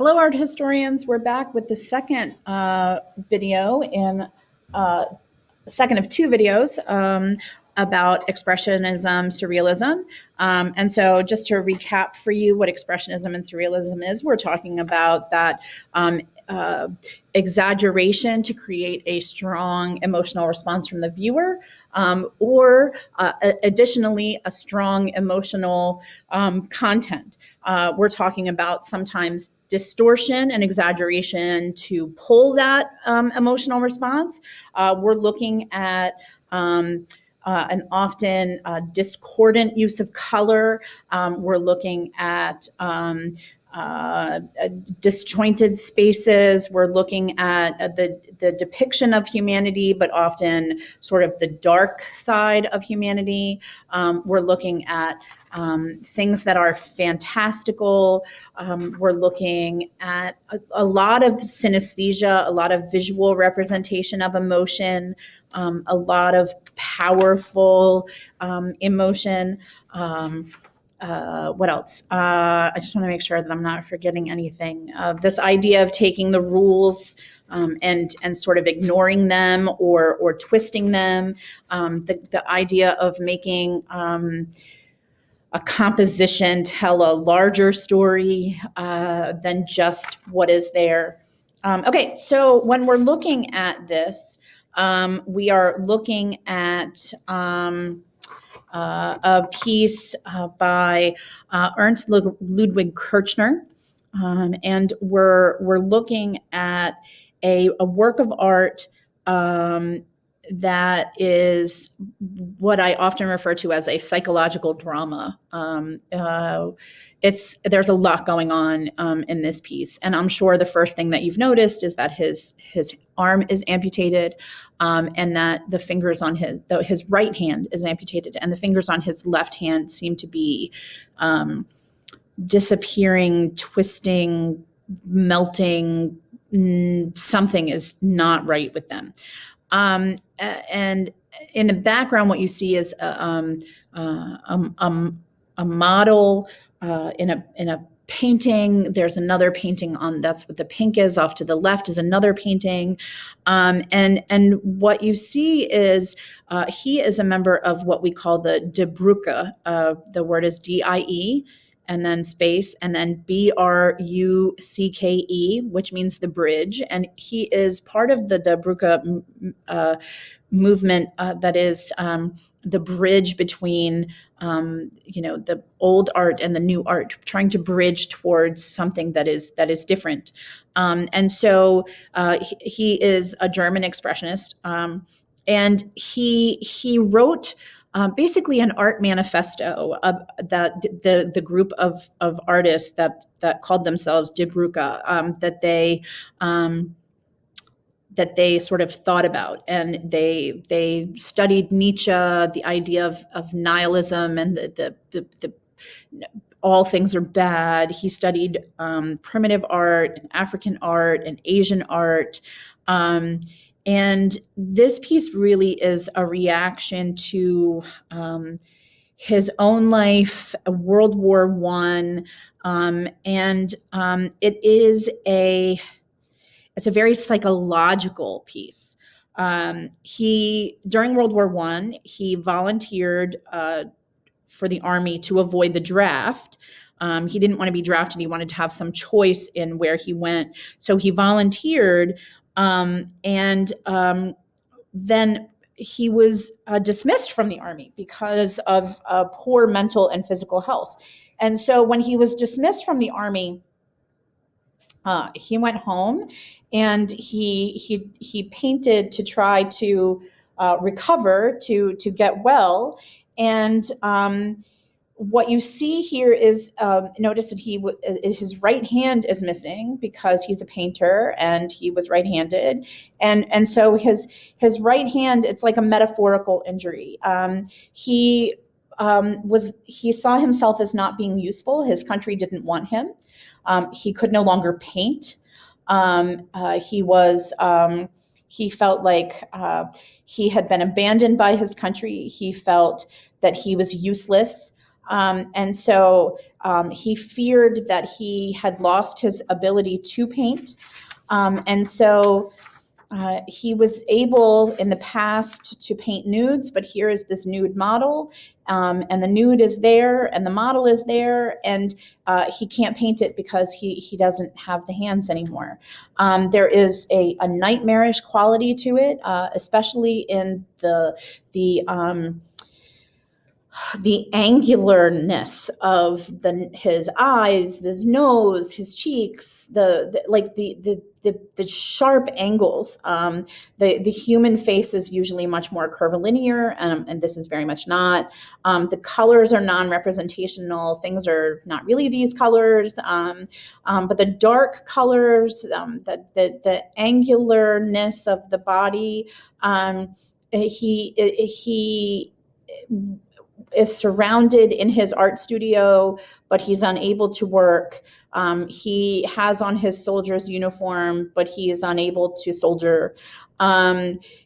Hello, art historians. We're back with the second video in second of two videos about Expressionism, Surrealism. And so just to recap for you what Expressionism and Surrealism is, we're talking about that exaggeration to create a strong emotional response from the viewer, or additionally, a strong emotional content. We're talking about sometimes distortion and exaggeration to pull that emotional response. We're looking at an often discordant use of color. We're looking at disjointed spaces. We're looking at the depiction of humanity, but often sort of the dark side of humanity. We're looking at things that are fantastical. We're looking at a lot of synesthesia, a lot of visual representation of emotion, a lot of powerful emotion. What else? I just want to make sure that I'm not forgetting anything. This idea of taking the rules and sort of ignoring them or twisting them. The idea of making a composition tell a larger story than just what is there. Okay, so when we're looking at this, we are looking at a piece by Ernst Ludwig Kirchner, and we're looking at a work of art that is what I often refer to as a psychological drama. There's a lot going on in this piece, and I'm sure the first thing that you've noticed is that his arm is amputated, and that the fingers on his right hand is amputated, and the fingers on his left hand seem to be disappearing, twisting, melting. Something is not right with them. And in the background, what you see is a model in a painting. There's another painting that's what the pink is. Off to the left is another painting, and what you see is he is a member of what we call the Die Brücke. The word is DIE. And then space, and then BRUCKE, which means the bridge. And he is part of the Die Brücke movement that is the bridge between, the old art and the new art, trying to bridge towards something that is different. And so he is a German expressionist, and he wrote basically an art manifesto that the group of artists that called themselves Die Brücke, that they sort of thought about, and they studied Nietzsche, the idea of nihilism, and the all things are bad. He studied primitive art and African art and Asian art. And this piece really is a reaction to his own life, World War I, and it's a very psychological piece. During World War I, he volunteered for the army to avoid the draft. He didn't want to be drafted. He wanted to have some choice in where he went. So he volunteered. Then he was dismissed from the army because of poor mental and physical health. And so when he was dismissed from the army, he went home and he painted to try to recover, to get well. And what you see here is, notice that his right hand is missing because he's a painter and he was right-handed, and so his right hand, it's like a metaphorical injury. He saw himself as not being useful. His country didn't want him. He could no longer paint. He felt like he had been abandoned by his country. He felt that he was useless. And so he feared that he had lost his ability to paint. And so he was able in the past to paint nudes, but here is this nude model, and the nude is there, and the model is there, and he can't paint it because he doesn't have the hands anymore. There is a nightmarish quality to it, especially in the angularness of his eyes, his nose, his cheeks, the sharp angles. The human face is usually much more curvilinear, and this is very much not. The colors are non-representational. Things are not really these colors, but the dark colors, the angularness of the body. He is surrounded in his art studio, but he's unable to work. He has on his soldier's uniform, but he is unable to soldier.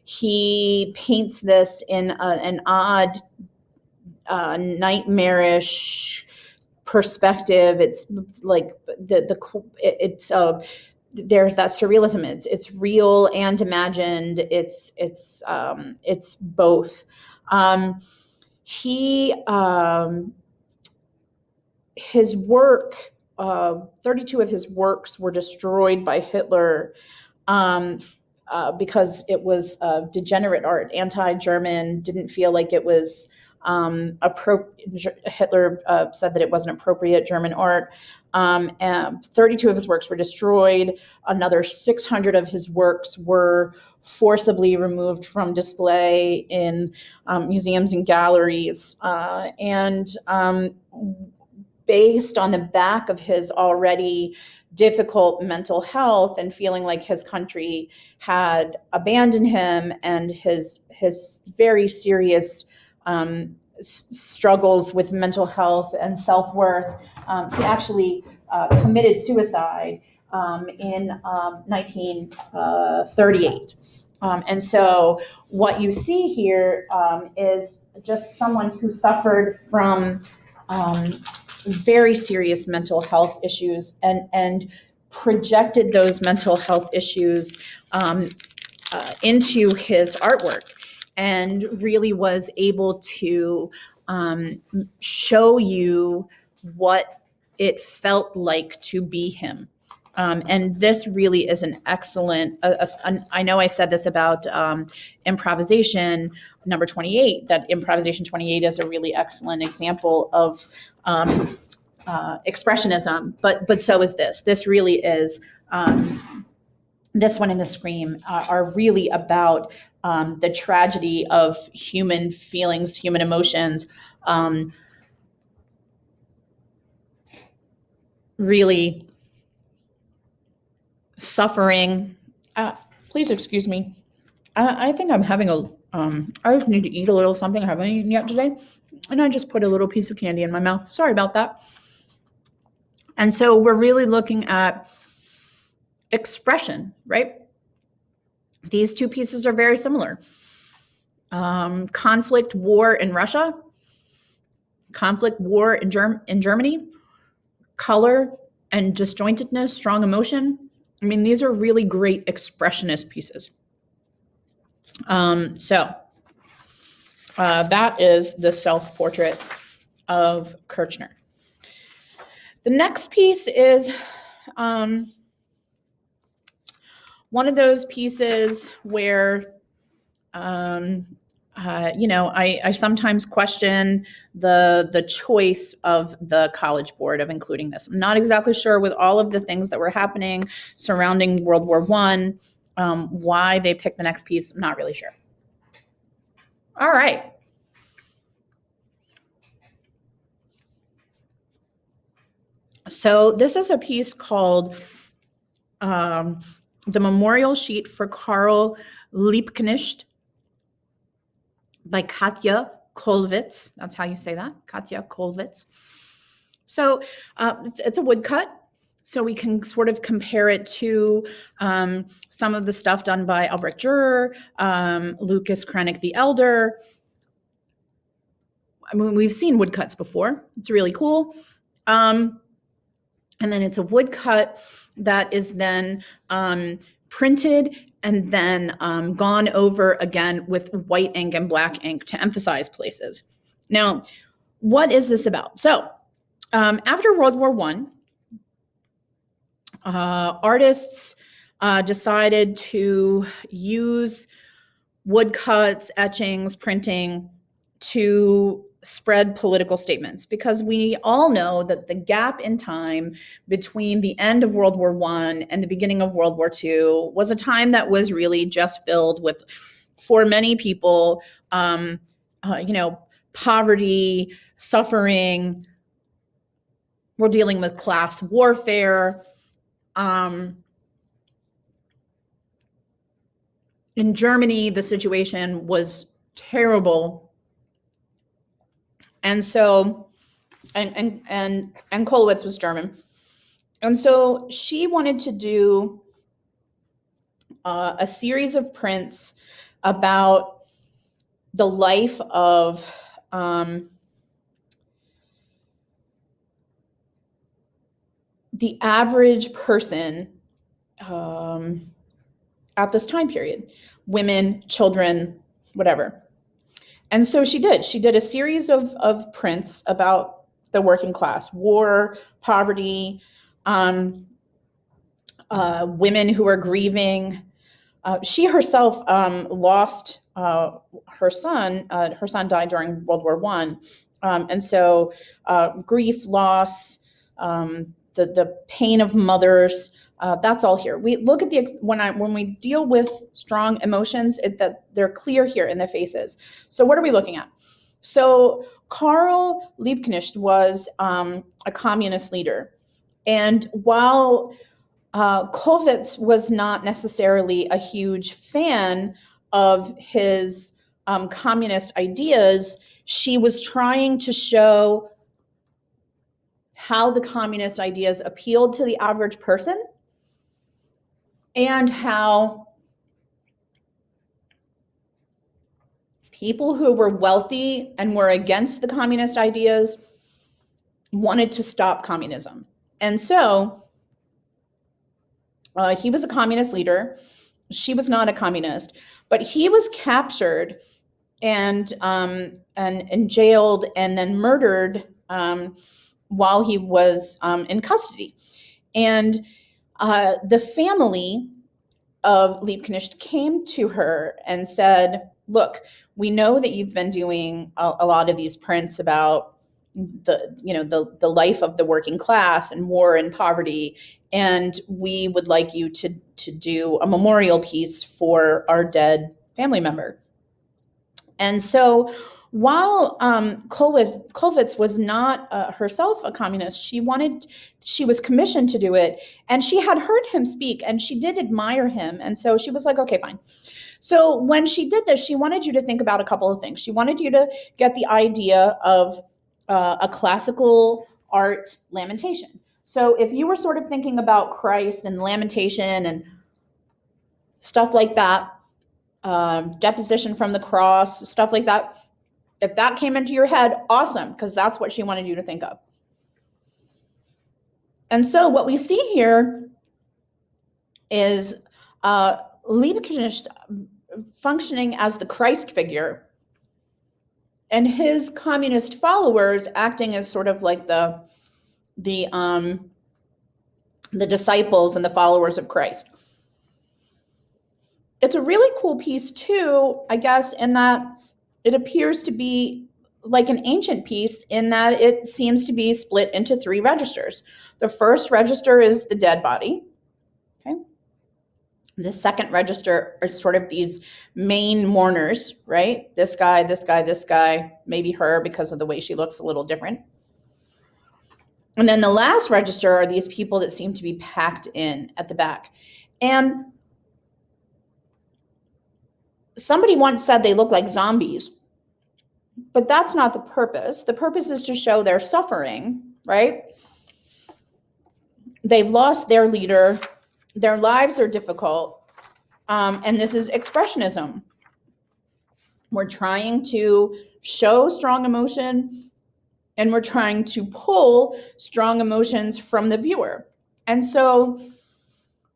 He paints this in an odd, nightmarish perspective. It's like there's that surrealism. It's real and imagined. It's both. His work, 32 of his works were destroyed by Hitler because it was degenerate art, anti-German, didn't feel like it was Hitler said that it wasn't appropriate German art. 32 of his works were destroyed. Another 600 of his works were forcibly removed from display in museums and galleries. Based on the back of his already difficult mental health and feeling like his country had abandoned him, and his very serious struggles with mental health and self-worth, he actually committed suicide in 1938. And so what you see here is just someone who suffered from very serious mental health issues and projected those mental health issues into his artwork, and really was able to show you what it felt like to be him. And this really is an excellent, I know I said this about improvisation number 28, that improvisation 28 is a really excellent example of expressionism, but so is this. This really is, this one and the Scream are really about the tragedy of human feelings, human emotions, really suffering. Please excuse me. I think I'm having I just need to eat a little something I haven't eaten yet today. And I just put a little piece of candy in my mouth. Sorry about that. And so we're really looking at expression, right? These two pieces are very similar. Conflict, war in Russia, conflict, war in Germany, color and disjointedness, strong emotion. I mean, these are really great expressionist pieces. So that is the self-portrait of Kirchner. The next piece is one of those pieces where, I sometimes question the choice of the College Board of including this. I'm not exactly sure, with all of the things that were happening surrounding World War I, why they picked the next piece. I'm not really sure. All right. So this is a piece called The Memorial Sheet for Karl Liebknecht by Katja Kollwitz. That's how you say that, Katja Kollwitz. So it's a woodcut. So we can sort of compare it to some of the stuff done by Albrecht Dürer, Lucas Krennic the Elder. we've seen woodcuts before. It's really cool. And then it's a woodcut that is then printed and then gone over again with white ink and black ink to emphasize places. Now, what is this about? So after World War I, artists decided to use woodcuts, etchings, printing to spread political statements, because we all know that the gap in time between the end of World War I and the beginning of World War II was a time that was really just filled with, for many people, poverty, suffering. We're dealing with class warfare. In Germany, the situation was terrible. And so, and Kollwitz was German. And so she wanted to do a series of prints about the life of the average person at this time period, women, children, whatever. And so she did a series of prints about the working class, war, poverty, women who are grieving. She herself lost her son. Her son died during World War I. And so grief, loss, the pain of mothers, that's all here. We look at when we deal with strong emotions, that they're clear here in the faces. So what are we looking at? So Karl Liebknecht was a communist leader, and while Kollwitz was not necessarily a huge fan of his communist ideas, she was trying to show how the communist ideas appealed to the average person and how people who were wealthy and were against the communist ideas wanted to stop communism. And so he was a communist leader. She was not a communist, but he was captured and jailed and then murdered while he was in custody. And the family of Liebknecht came to her and said, look, we know that you've been doing a lot of these prints about the life of the working class and war and poverty, and we would like you to do a memorial piece for our dead family member. And so while Kollwitz was not herself a communist, she was commissioned to do it, and she had heard him speak, and she did admire him, and so she was like, okay, fine. So when she did this, she wanted you to think about a couple of things. She wanted you to get the idea of a classical art lamentation. So if you were sort of thinking about Christ and lamentation and stuff like that, deposition from the cross, stuff like that, if that came into your head, awesome, because that's what she wanted you to think of. And so what we see here is Liebknecht functioning as the Christ figure, and his communist followers acting as sort of like the disciples and the followers of Christ. It's a really cool piece too, I guess, in that it appears to be like an ancient piece in that it seems to be split into 3 registers. The first register is the dead body. Okay. The second register are sort of these main mourners, right? This guy, this guy, this guy, maybe her because of the way she looks a little different. And then the last register are these people that seem to be packed in at the back. And somebody once said they look like zombies, but that's not the purpose. The purpose is to show their suffering, right? They've lost their leader. Their lives are difficult. And this is Expressionism. We're trying to show strong emotion, and we're trying to pull strong emotions from the viewer. And so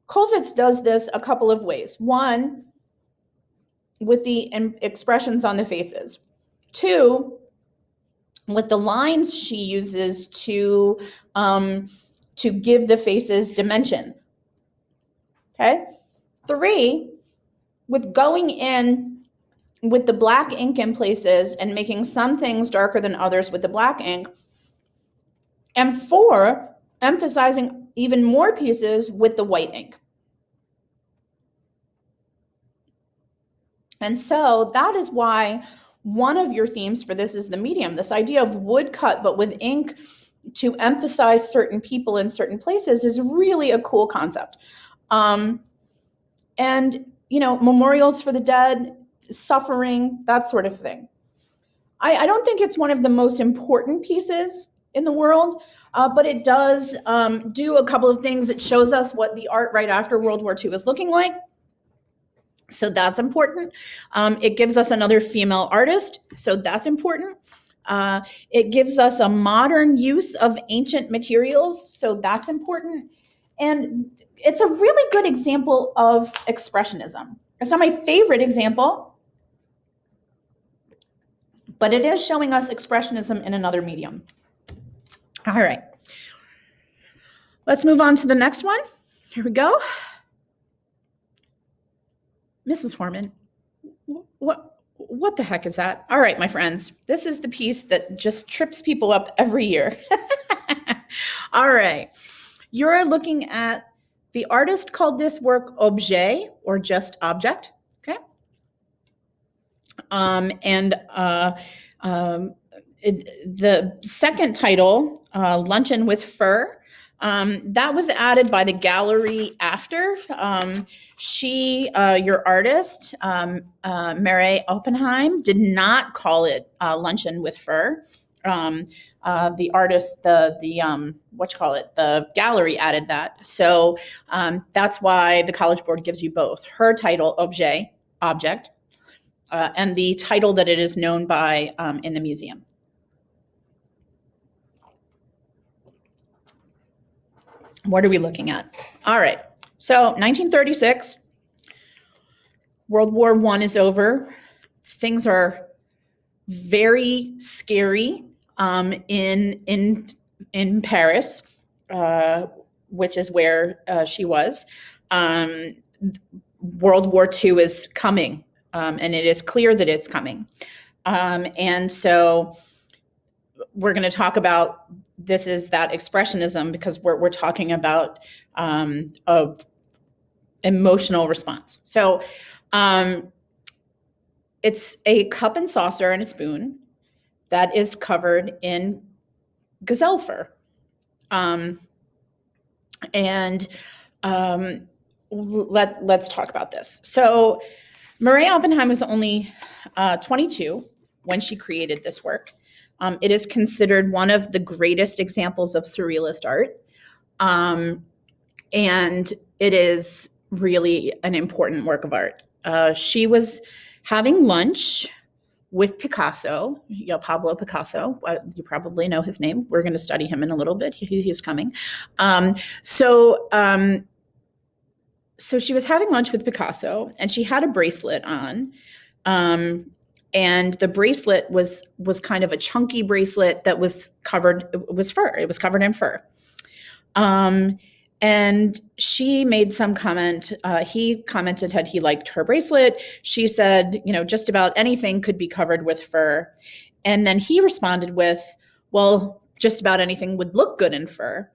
Kollwitz does this a couple of ways. One, with the expressions on the faces. Two, with the lines she uses to give the faces dimension. Okay. Three, with going in with the black ink in places and making some things darker than others with the black ink. And four, emphasizing even more pieces with the white ink. And so that is why one of your themes for this is the medium, this idea of woodcut, but with ink to emphasize certain people in certain places is really a cool concept. And, memorials for the dead, suffering, that sort of thing. I don't think it's one of the most important pieces in the world, but it does do a couple of things. It shows us what the art right after World War II is looking like. So that's important. It gives us another female artist. So that's important. It gives us a modern use of ancient materials. So that's important. And it's a really good example of expressionism. It's not my favorite example, but it is showing us expressionism in another medium. All right. Let's move on to the next one. Here we go. Mrs. Horman, what the heck is that? All right, my friends, this is the piece that just trips people up every year. All right, you're looking at, the artist called this work objet, or just object, okay? The second title, Luncheon with Fur, that was added by the gallery after. Your artist, Mary Oppenheim, did not call it Luncheon with Fur. The artist, the gallery added that. So that's why the College Board gives you both. Her title, objet, object, and the title that it is known by in the museum. What are we looking at? All right. So 1936, World War I is over. Things are very scary in Paris, which is where she was. World War II is coming, and it is clear that it's coming. And so we're going to talk about, this is that expressionism, because we're talking about a emotional response. So it's a cup and saucer and a spoon that is covered in gazelle fur. Let's talk about this. So Marie Oppenheim was only 22 when she created this work. It is considered one of the greatest examples of surrealist art. And it is really an important work of art. She was having lunch with Picasso, Pablo Picasso. You probably know his name. We're going to study him in a little bit. He's coming. So she was having lunch with Picasso, and she had a bracelet on. And the bracelet was kind of a chunky bracelet that was covered. It was fur. It was covered in fur. And she made some comment. He commented had he liked her bracelet. She said, just about anything could be covered with fur. And then he responded with, well, just about anything would look good in fur.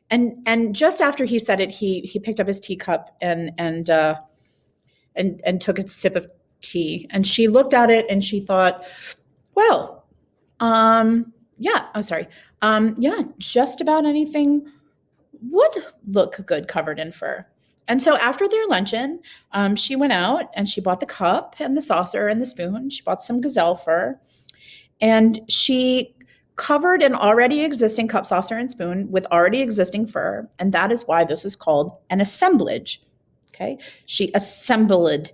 And just after he said it, he picked up his teacup and took a sip of tea. And she looked at it and she thought, well, just about anything would look good covered in fur. And so after their luncheon, she went out and she bought the cup and the saucer and the spoon. She bought some gazelle fur, and she covered an already existing cup, saucer, and spoon with already existing fur. And that is why this is called an assemblage. Okay. She assembled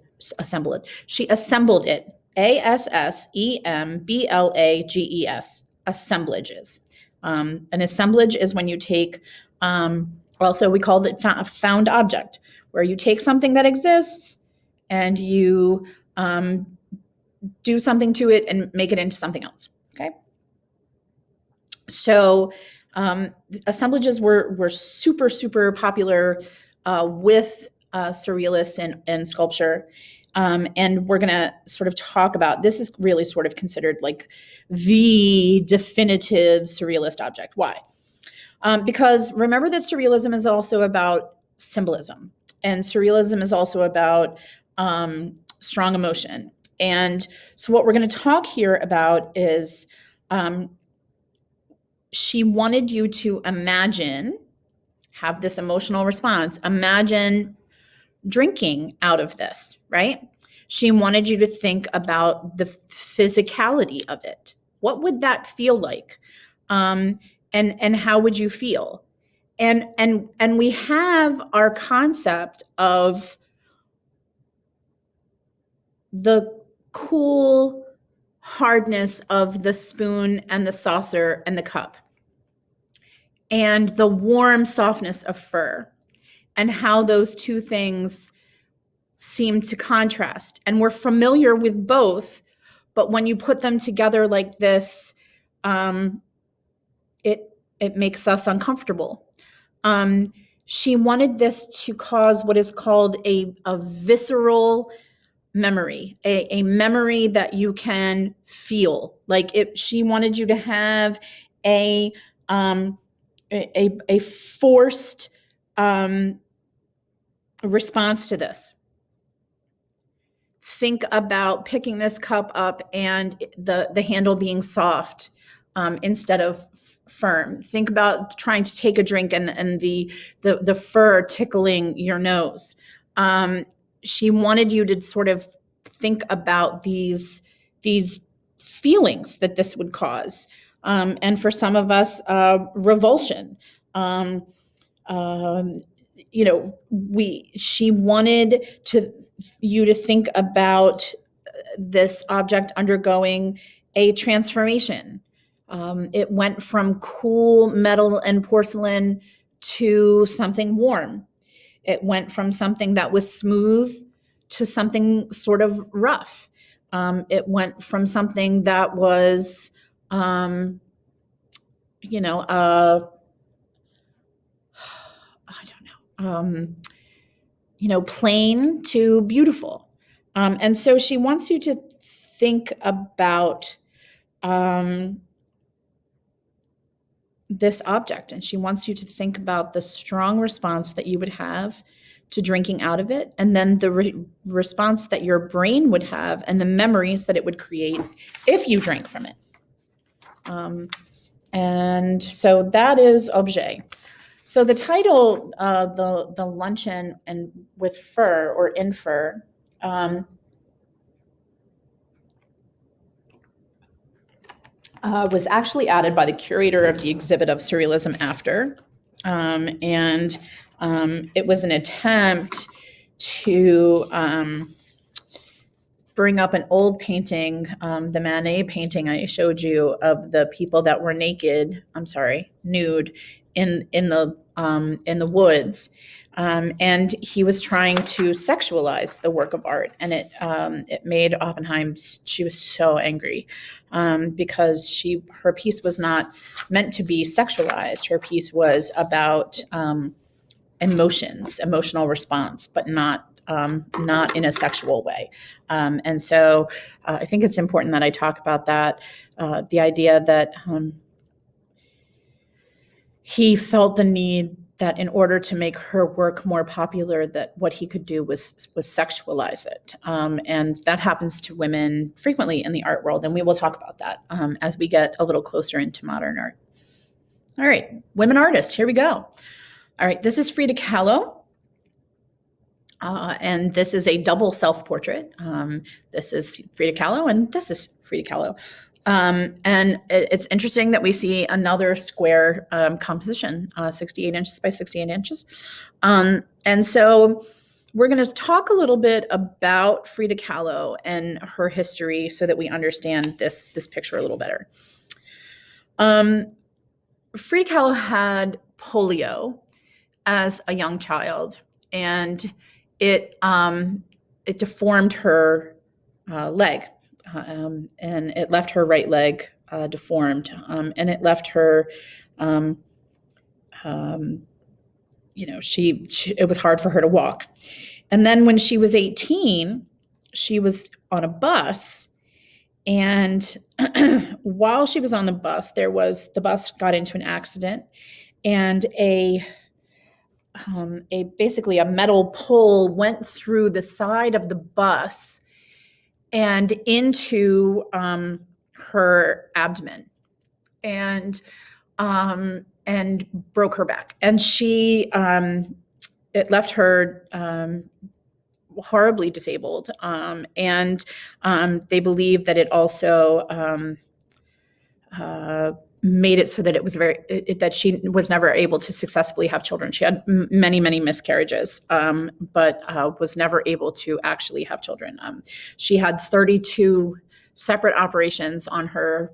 it Assemblages. Assemblages. An assemblage is when you take, also we called it found object, where you take something that exists and you do something to it and make it into something else. Okay. So assemblages were super, super popular with surrealists and sculpture. And we're going to sort of talk about, this is really sort of considered like the definitive surrealist object. Why? Because remember that surrealism is also about symbolism, and surrealism is also about strong emotion. And so what we're going to talk here about is she wanted you to imagine, have this emotional response, imagine drinking out of this, right? She wanted you to think about the physicality of it. What would that feel like? And how would you feel? And we have our concept of the cool hardness of the spoon and the saucer and the cup, and the warm softness of fur, and how those two things seem to contrast. And we're familiar with both, but when you put them together like this, it makes us uncomfortable. She wanted this to cause what is called a visceral memory, a memory that you can feel. Like she wanted you to have a forced response to this. Think about picking this cup up and the handle being soft instead of firm. Think about trying to take a drink and the fur tickling your nose. She wanted you to sort of think about these feelings that this would cause. And for some of us, revulsion. She wanted you to think about this object undergoing a transformation. It went from cool metal and porcelain to something warm. It went from something that was smooth to something sort of rough. It went from something that was, I don't know, plain to beautiful. And so she wants you to think about this object, and she wants you to think about the strong response that you would have to drinking out of it, and then the response that your brain would have and the memories that it would create if you drank from it. And so that is objet. So the title, the luncheon and with fur or in fur, was actually added by the curator of the exhibit of Surrealism after. And it was an attempt to bring up an old painting, the Manet painting I showed you of the people that were nude in the woods. And he was trying to sexualize the work of art, and it made Oppenheim. She was so angry because her piece was not meant to be sexualized. Her piece was about emotions, emotional response, but not in a sexual way. And so I think it's important that I talk about that. The idea that he felt the need that in order to make her work more popular, that what he could do was sexualize it. And that happens to women frequently in the art world. And we will talk about that as we get a little closer into modern art. All right, women artists, here we go. All right, this is Frida Kahlo. And this is a double self-portrait. This is Frida Kahlo, and this is Frida Kahlo. And it's interesting that we see another square composition, 68 inches by 68 inches. And so we're going to talk a little bit about Frida Kahlo and her history so that we understand this picture a little better. Frida Kahlo had polio as a young child, and it deformed her leg, and it left her right leg deformed, and it left her, it was hard for her to walk. And then when she was 18, she was on a bus, and while she was on the bus, the bus got into an accident, and basically a metal pole went through the side of the bus and into her abdomen, and broke her back. And it left her horribly disabled. And they believe that it also made it so that it was that she was never able to successfully have children. She had many, many miscarriages, but was never able to actually have children. She had 32 separate operations on her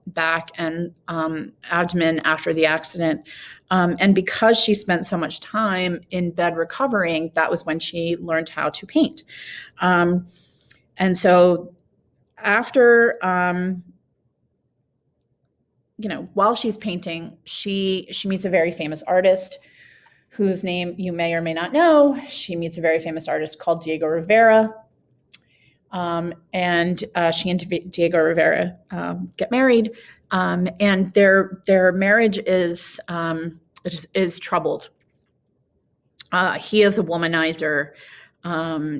back and abdomen after the accident. And because she spent so much time in bed recovering, that was when she learned how to paint. And so after, while she's painting, she meets a very famous artist whose name you may or may not know. She meets a very famous artist called Diego Rivera. And she and Diego Rivera get married, and their marriage is troubled. He is a womanizer.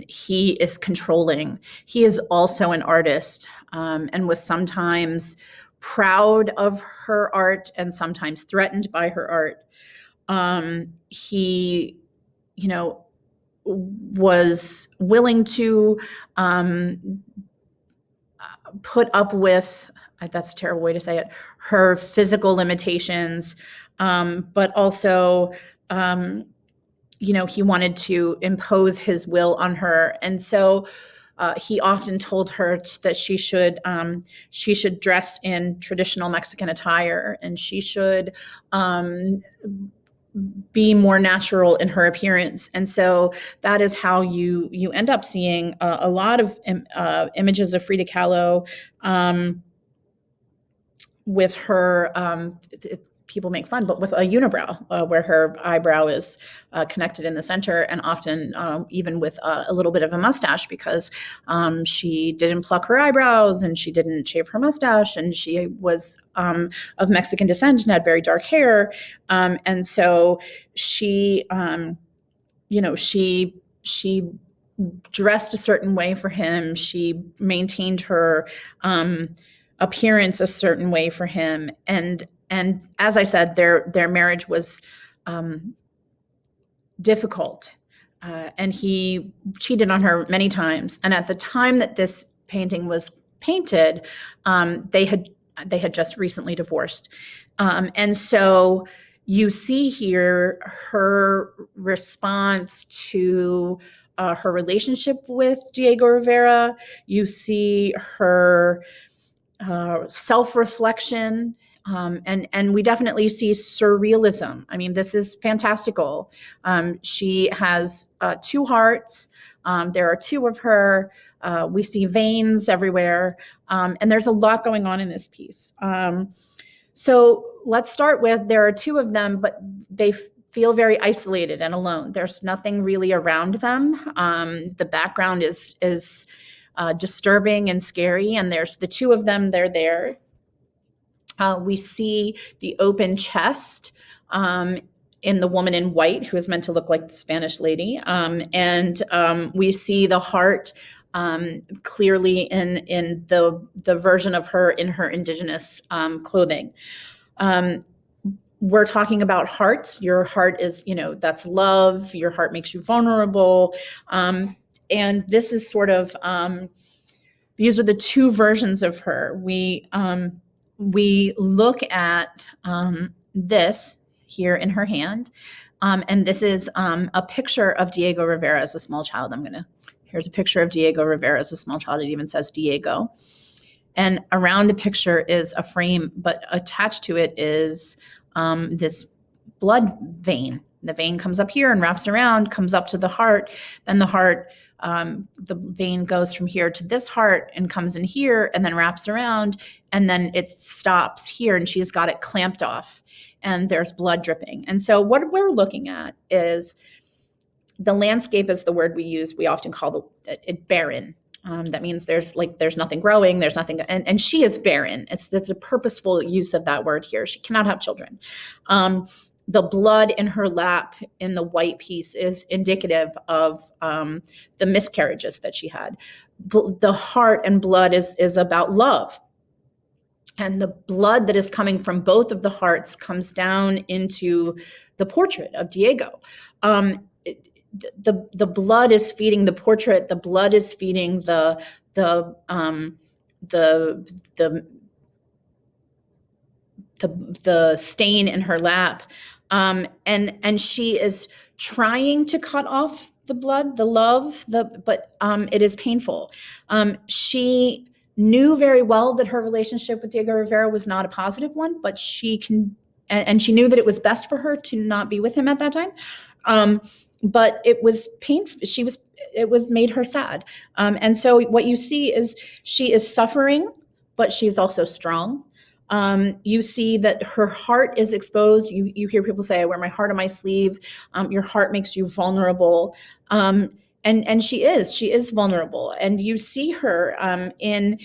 He is controlling. He is also an artist, and was sometimes proud of her art and sometimes threatened by her art. He, was willing to put up with, that's a terrible way to say it, her physical limitations, but also, he wanted to impose his will on her. And so he often told her that she should dress in traditional Mexican attire, and she should be more natural in her appearance. And so that is how you end up seeing a lot of images of Frida Kahlo with her, people make fun, but with a unibrow, where her eyebrow is connected in the center, and often even with a little bit of a mustache, because she didn't pluck her eyebrows and she didn't shave her mustache, and she was of Mexican descent and had very dark hair. And so she dressed a certain way for him. She maintained her appearance a certain way for him. And as I said, their marriage was difficult, and he cheated on her many times. And at the time that this painting was painted, they had just recently divorced, and so you see here her response to her relationship with Diego Rivera. You see her self-reflection. And we definitely see surrealism. I mean, this is fantastical. She has 2 hearts. There are 2 of her. We see veins everywhere. And there's a lot going on in this piece. So let's start with, there are 2 of them, but they feel very isolated and alone. There's nothing really around them. The background is disturbing and scary. And there's the 2 of them, they're there. We see the open chest in the woman in white, who is meant to look like the Spanish lady. And we see the heart clearly in the version of her in her indigenous clothing. We're talking about hearts. Your heart is, that's love. Your heart makes you vulnerable. And this is sort of, these are the 2 versions of her. We look at this here in her hand, And this is a picture of Diego Rivera as a small child. Here's a picture of Diego Rivera as a small child. It even says Diego. And around the picture is a frame, but attached to it is this blood vein. The vein comes up here and wraps around, comes up to the heart. Then the heart, the vein goes from here to this heart and comes in here and then wraps around. And then it stops here and she's got it clamped off and there's blood dripping. And so what we're looking at is the landscape is the word we use. We often call it barren. That means there's nothing growing, there's nothing, and she is barren. It's a purposeful use of that word here. She cannot have children. The blood in her lap in the white piece is indicative of the miscarriages that she had. The heart and blood is about love. And the blood that is coming from both of the hearts comes down into the portrait of Diego. The blood is feeding the portrait. The blood is feeding the stain in her lap, and she is trying to cut off the blood, the love, but it is painful. She knew very well that her relationship with Diego Rivera was not a positive one, but she knew that it was best for her to not be with him at that time. But it was painful. It was made her sad. And so what you see is she is suffering, but she's also strong. You see that her heart is exposed. You hear people say, I wear my heart on my sleeve. Your heart makes you vulnerable. And she is vulnerable. And you see her in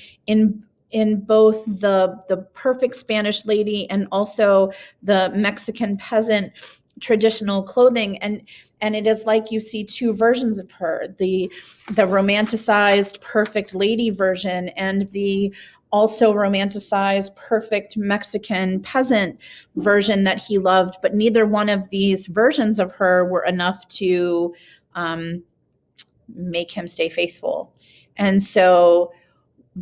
both the perfect Spanish lady and also the Mexican peasant traditional clothing, and it is like you see two versions of her, the romanticized perfect lady version and the also romanticized perfect Mexican peasant version that he loved, but neither one of these versions of her were enough to make him stay faithful. And so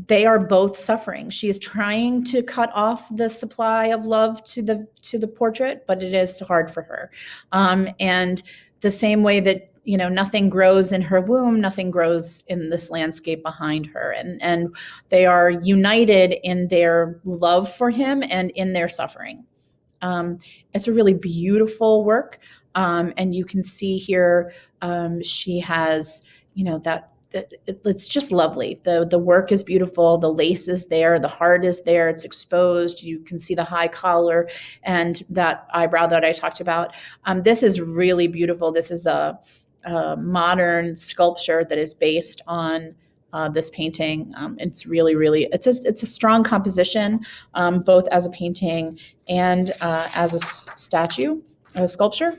they are both suffering. She is trying to cut off the supply of love to the portrait, but it is hard for her. And the same way that nothing grows in her womb, nothing grows in this landscape behind her. And they are united in their love for him and in their suffering. It's a really beautiful work. And you can see here she has, it's just lovely. The work is beautiful. The lace is there. The heart is there. It's exposed. You can see the high collar and that eyebrow that I talked about. This is really beautiful. This is a modern sculpture that is based on this painting. It's really, it's a strong composition, both as a painting and as a statue, a sculpture.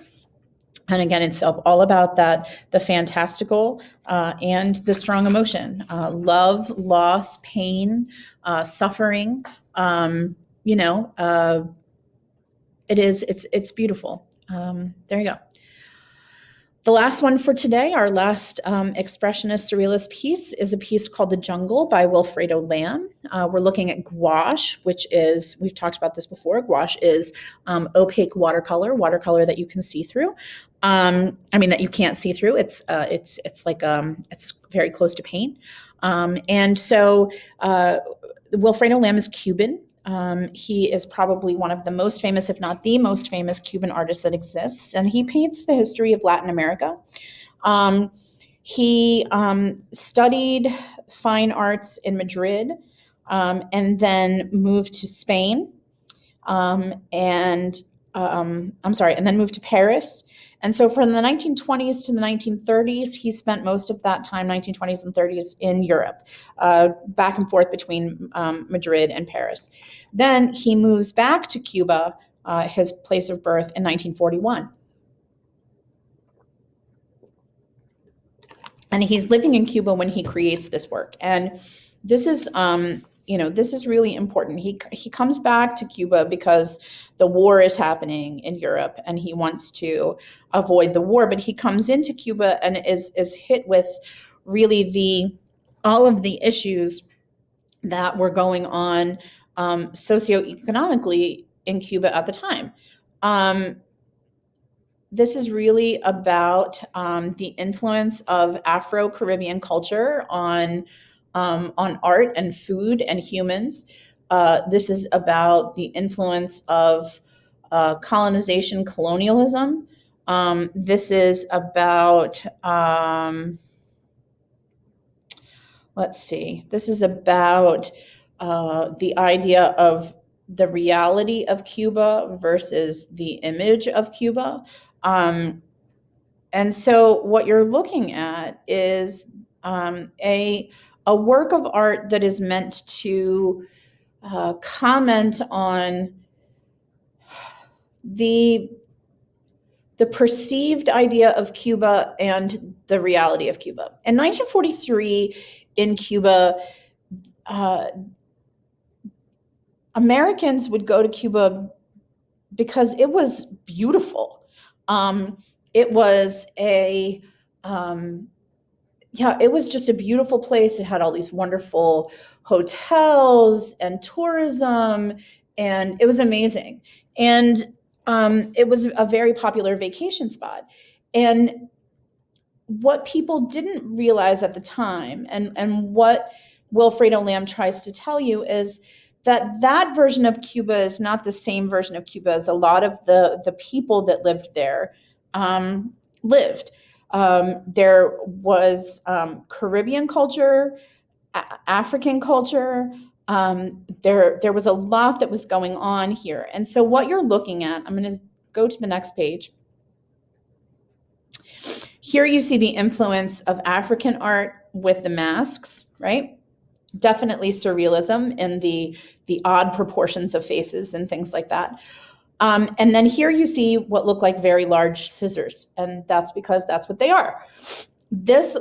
And again, it's all about the fantastical and the strong emotion, love, loss, pain, suffering. It's beautiful. There you go. The last one for today, our last expressionist surrealist piece, is a piece called The Jungle by Wilfredo Lamb. We're looking at gouache, which is, we've talked about this before, gouache is opaque watercolor that you can see through. That you can't see through. It's very close to paint. And so Wilfredo Lamb is Cuban. He is probably one of the most famous, if not the most famous, Cuban artist that exists, and he paints the history of Latin America. He studied fine arts in Madrid and then moved to Spain, and then moved to Paris. And so from the 1920s to the 1930s, he spent most of that time, 1920s and 30s, in Europe, back and forth between Madrid and Paris. Then he moves back to Cuba, his place of birth, in 1941. And he's living in Cuba when he creates this work. And this is this is really important. He comes back to Cuba because the war is happening in Europe and he wants to avoid the war. But he comes into Cuba and is hit with really all of the issues that were going on socioeconomically in Cuba at the time. this is really about the influence of Afro-Caribbean culture on art and food and humans. This is about the influence of colonization, colonialism. This is about, let's see, this is about the idea of the reality of Cuba versus the image of Cuba. And so what you're looking at is a work of art that is meant to comment on the perceived idea of Cuba and the reality of Cuba. In 1943, in Cuba, Americans would go to Cuba because it was beautiful. It was a it was just a beautiful place. It had all these wonderful hotels and tourism, and it was amazing. And it was a very popular vacation spot. And what people didn't realize at the time, and what Wilfredo Lamb tries to tell you, is that that version of Cuba is not the same version of Cuba as a lot of the people that lived there lived. There was Caribbean culture, African culture. There was a lot that was going on here. And so what you're looking at, I'm going to go to the next page. Here you see the influence of African art with the masks, right? Definitely surrealism and the odd proportions of faces and things like that. And then here you see what look like very large scissors, and that's because that's what they are. This,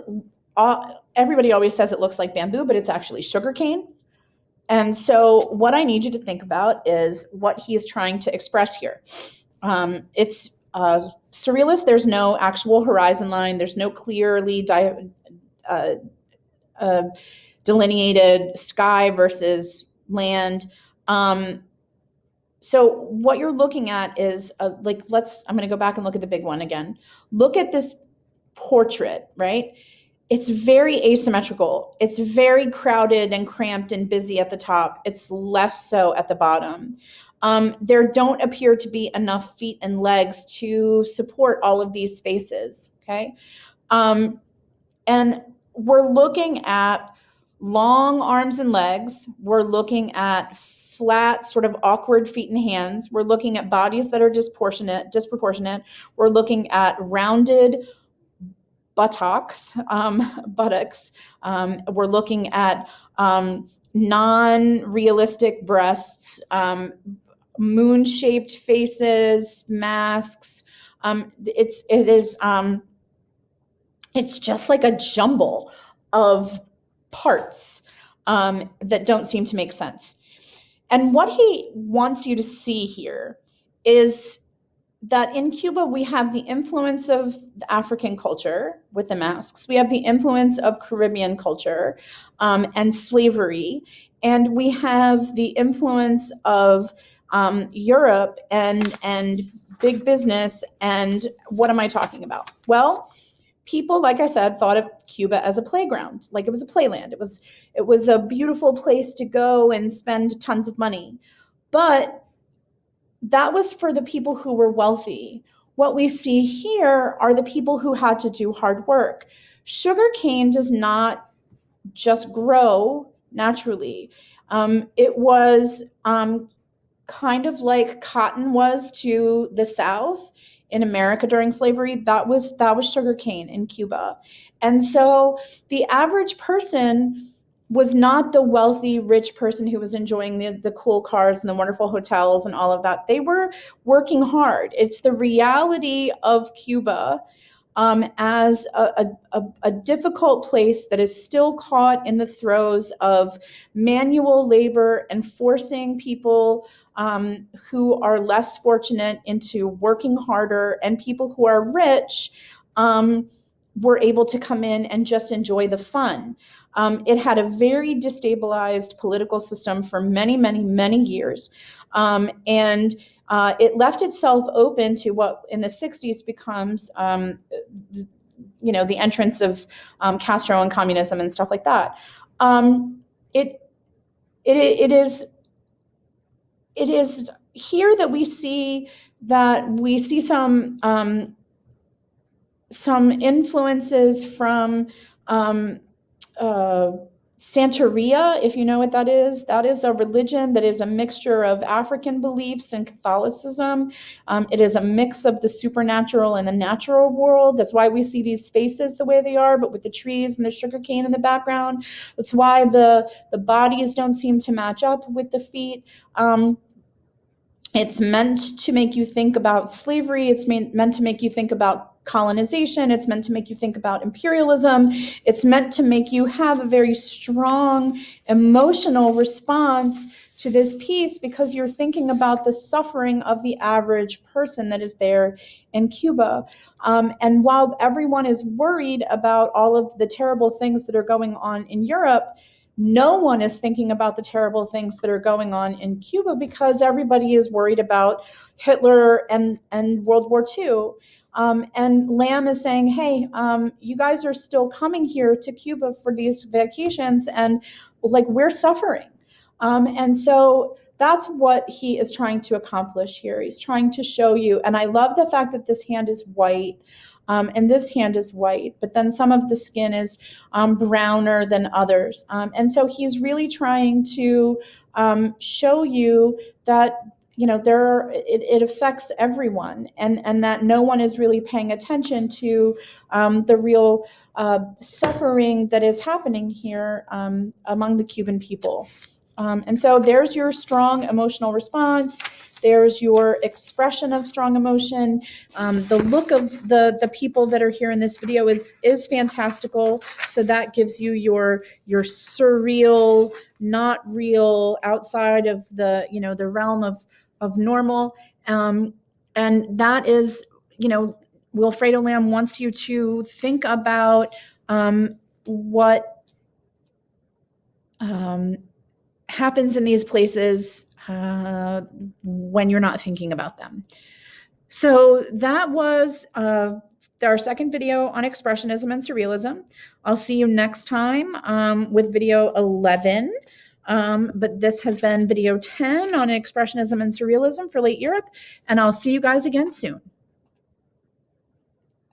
everybody always says it looks like bamboo, but it's actually sugarcane. And so what I need you to think about is what he is trying to express here. It's surrealist. There's no actual horizon line. There's no clearly delineated sky versus land. So what you're looking at is I'm going to go back and look at the big one again. Look at this portrait, right? It's very asymmetrical. It's very crowded and cramped and busy at the top. It's less so at the bottom. There don't appear to be enough feet and legs to support all of these spaces, okay? And we're looking at long arms and legs. We're looking at flat, sort of awkward feet and hands. We're looking at bodies that are disproportionate. We're looking at rounded buttocks. We're looking at non-realistic breasts, moon-shaped faces, masks. It's just like a jumble of parts that don't seem to make sense. And what he wants you to see here is that in Cuba, we have the influence of African culture with the masks. We have the influence of Caribbean culture and slavery. And we have the influence of Europe and big business. And what am I talking about? Well, people, like I said, thought of Cuba as a playground, like it was a playland. It was a beautiful place to go and spend tons of money. But that was for the people who were wealthy. What we see here are the people who had to do hard work. Sugarcane does not just grow naturally. It was kind of like cotton was to the South in America during slavery. That was sugarcane in Cuba. And so the average person was not the wealthy, rich person who was enjoying the cool cars and the wonderful hotels and all of that. They were working hard. It's the reality of Cuba as a difficult place that is still caught in the throes of manual labor and forcing people who are less fortunate into working harder, and people who are rich were able to come in and just enjoy the fun. It had a very destabilized political system for many, many, many years. And it left itself open to what in the 60s becomes, the entrance of Castro and communism and stuff like that. It is here that we see some influences from Santeria, if you know what that is. That is a religion that is a mixture of African beliefs and Catholicism. It is a mix of the supernatural and the natural world. That's why we see these faces the way they are, but with the trees and the sugarcane in the background. That's why the bodies don't seem to match up with the feet. It's meant to make you think about slavery. It's meant to make you think about colonization. It's meant to make you think about imperialism. It's meant to make you have a very strong emotional response to this piece because you're thinking about the suffering of the average person that is there in Cuba. And while everyone is worried about all of the terrible things that are going on in Europe, no one is thinking about the terrible things that are going on in Cuba because everybody is worried about Hitler and World War II. And Lamb is saying, hey, you guys are still coming here to Cuba for these vacations, and like we're suffering. And so that's what he is trying to accomplish here. He's trying to show you, and I love the fact that this hand is white. And this hand is white, but then some of the skin is browner than others. And so he's really trying to show you that, it affects everyone, and that no one is really paying attention to the real suffering that is happening here among the Cuban people. And so there's your strong emotional response. There's your expression of strong emotion. The look of the people that are here in this video is fantastical. So that gives you your surreal, not real, outside of the realm of normal. And that is, Wilfredo Lamb wants you to think about what happens in these places when you're not thinking about them. So that was our second video on Expressionism and Surrealism. I'll see you next time with video 11. But this has been video 10 on Expressionism and Surrealism for late Europe, and I'll see you guys again soon.